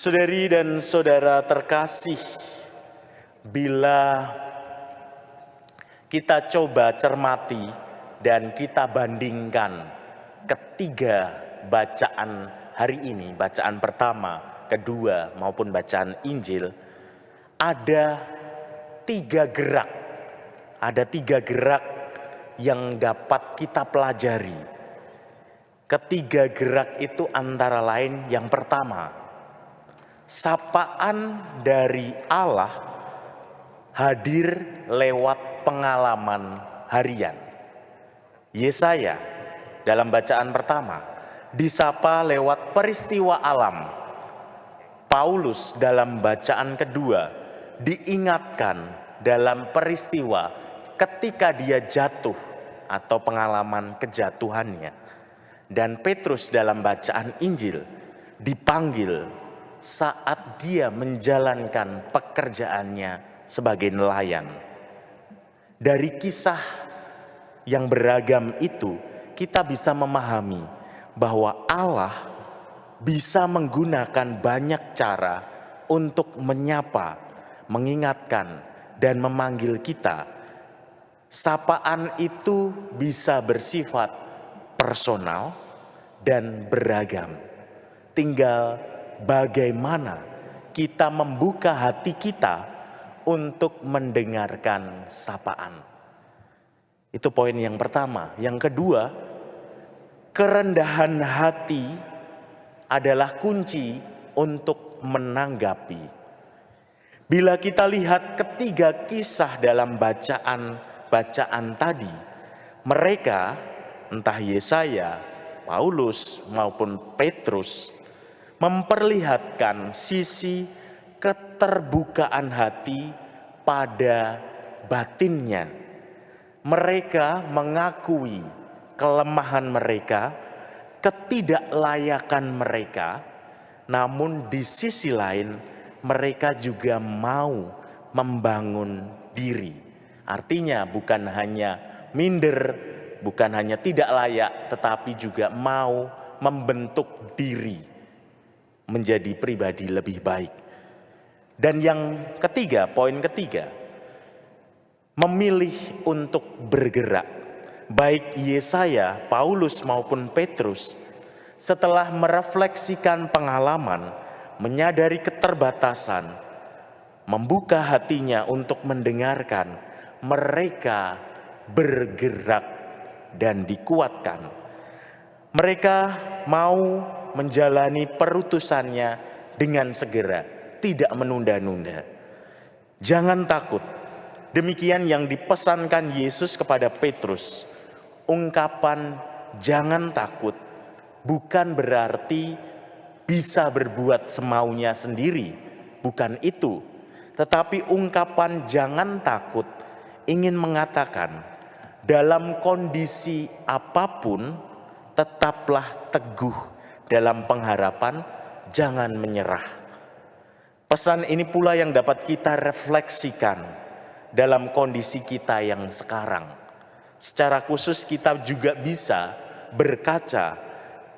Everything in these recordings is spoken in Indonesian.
Saudari dan saudara terkasih, bila kita coba cermati dan kita bandingkan ketiga bacaan hari ini, bacaan pertama, kedua maupun bacaan Injil, ada tiga gerak yang dapat kita pelajari. Ketiga gerak itu antara lain yang pertama, sapaan dari Allah hadir lewat pengalaman harian. Yesaya dalam bacaan pertama disapa lewat peristiwa alam. Paulus dalam bacaan kedua diingatkan dalam peristiwa ketika dia jatuh atau pengalaman kejatuhannya. Dan Petrus dalam bacaan Injil dipanggil saat dia menjalankan pekerjaannya sebagai nelayan. Dari kisah yang beragam itu, kita bisa memahami bahwa Allah bisa menggunakan banyak cara untuk menyapa, mengingatkan, dan memanggil kita. Sapaan itu bisa bersifat personal dan beragam. Tinggal bagaimana kita membuka hati kita untuk mendengarkan sapaan. Itu poin yang pertama. Yang kedua, kerendahan hati adalah kunci untuk menanggapi. Bila kita lihat ketiga kisah dalam bacaan tadi, mereka, entah Yesaya, Paulus maupun Petrus, memperlihatkan sisi keterbukaan hati pada batinnya. Mereka mengakui kelemahan mereka, ketidaklayakan mereka, namun di sisi lain mereka juga mau membangun diri. Artinya bukan hanya minder, bukan hanya tidak layak, tetapi juga mau membentuk diri menjadi pribadi lebih baik. Dan yang ketiga, poin ketiga, memilih untuk bergerak. Baik Yesaya, Paulus maupun Petrus, setelah merefleksikan pengalaman, menyadari keterbatasan, membuka hatinya untuk mendengarkan, mereka bergerak dan dikuatkan. Mereka mau menjalani perutusannya dengan segera, tidak menunda-nunda. Jangan takut. Demikian yang dipesankan Yesus kepada Petrus. Ungkapan jangan takut bukan berarti bisa berbuat semaunya sendiri. Bukan itu. Tetapi ungkapan jangan takut ingin mengatakan, dalam kondisi apapun, tetaplah teguh dalam pengharapan, jangan menyerah. Pesan ini pula yang dapat kita refleksikan dalam kondisi kita yang sekarang. Secara khusus kita juga bisa berkaca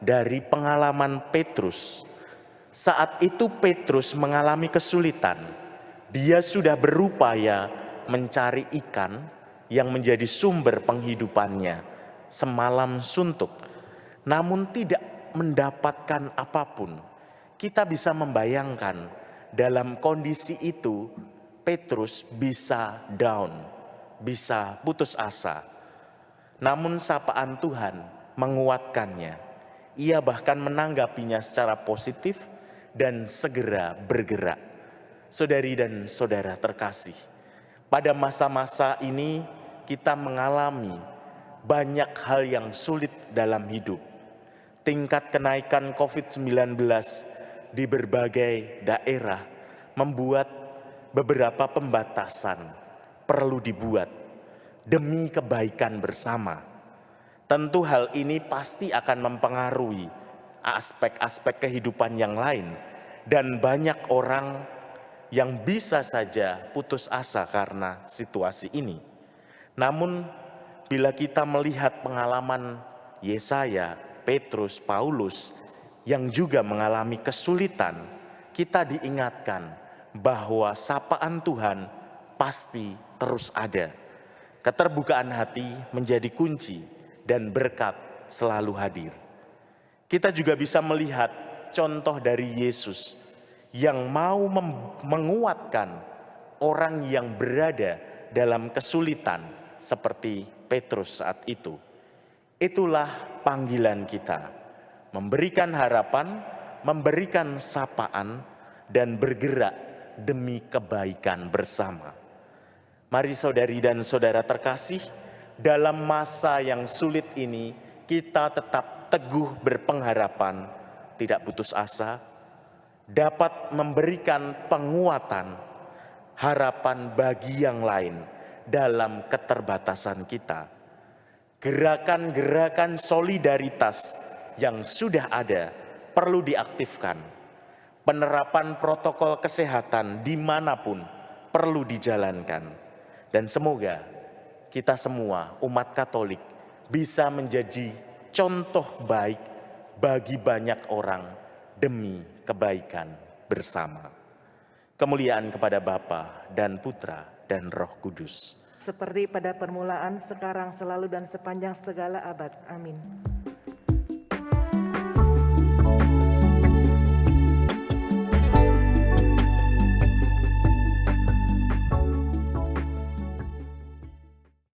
dari pengalaman Petrus. Saat itu Petrus mengalami kesulitan. Dia sudah berupaya mencari ikan yang menjadi sumber penghidupannya semalam suntuk, namun tidak mendapatkan apapun. Kita bisa membayangkan dalam kondisi itu Petrus bisa down, bisa putus asa. Namun sapaan Tuhan menguatkannya. Ia bahkan menanggapinya secara positif dan segera bergerak. Saudari dan saudara terkasih, pada masa-masa ini kita mengalami banyak hal yang sulit dalam hidup. Tingkat kenaikan COVID-19 di berbagai daerah membuat beberapa pembatasan perlu dibuat demi kebaikan bersama. Tentu hal ini pasti akan mempengaruhi aspek-aspek kehidupan yang lain, dan banyak orang yang bisa saja putus asa karena situasi ini. Namun bila kita melihat pengalaman Yesaya, Petrus, Paulus yang juga mengalami kesulitan kita diingatkan bahwa sapaan Tuhan pasti terus ada. Keterbukaan hati menjadi kunci dan berkat selalu hadir. Kita juga bisa melihat contoh dari Yesus yang mau menguatkan orang yang berada dalam kesulitan seperti Petrus saat itu. Itulah panggilan kita, memberikan harapan, memberikan sapaan, dan bergerak demi kebaikan bersama. Mari saudari dan saudara terkasih, dalam masa yang sulit ini kita tetap teguh berpengharapan, tidak putus asa, dapat memberikan penguatan, harapan bagi yang lain dalam keterbatasan kita. Gerakan-gerakan solidaritas yang sudah ada perlu diaktifkan. Penerapan protokol kesehatan dimanapun perlu dijalankan. Dan semoga kita semua umat Katolik bisa menjadi contoh baik bagi banyak orang demi kebaikan bersama. Kemuliaan kepada Bapa dan Putra dan Roh Kudus. Seperti pada permulaan, sekarang, selalu, dan sepanjang segala abad. Amin.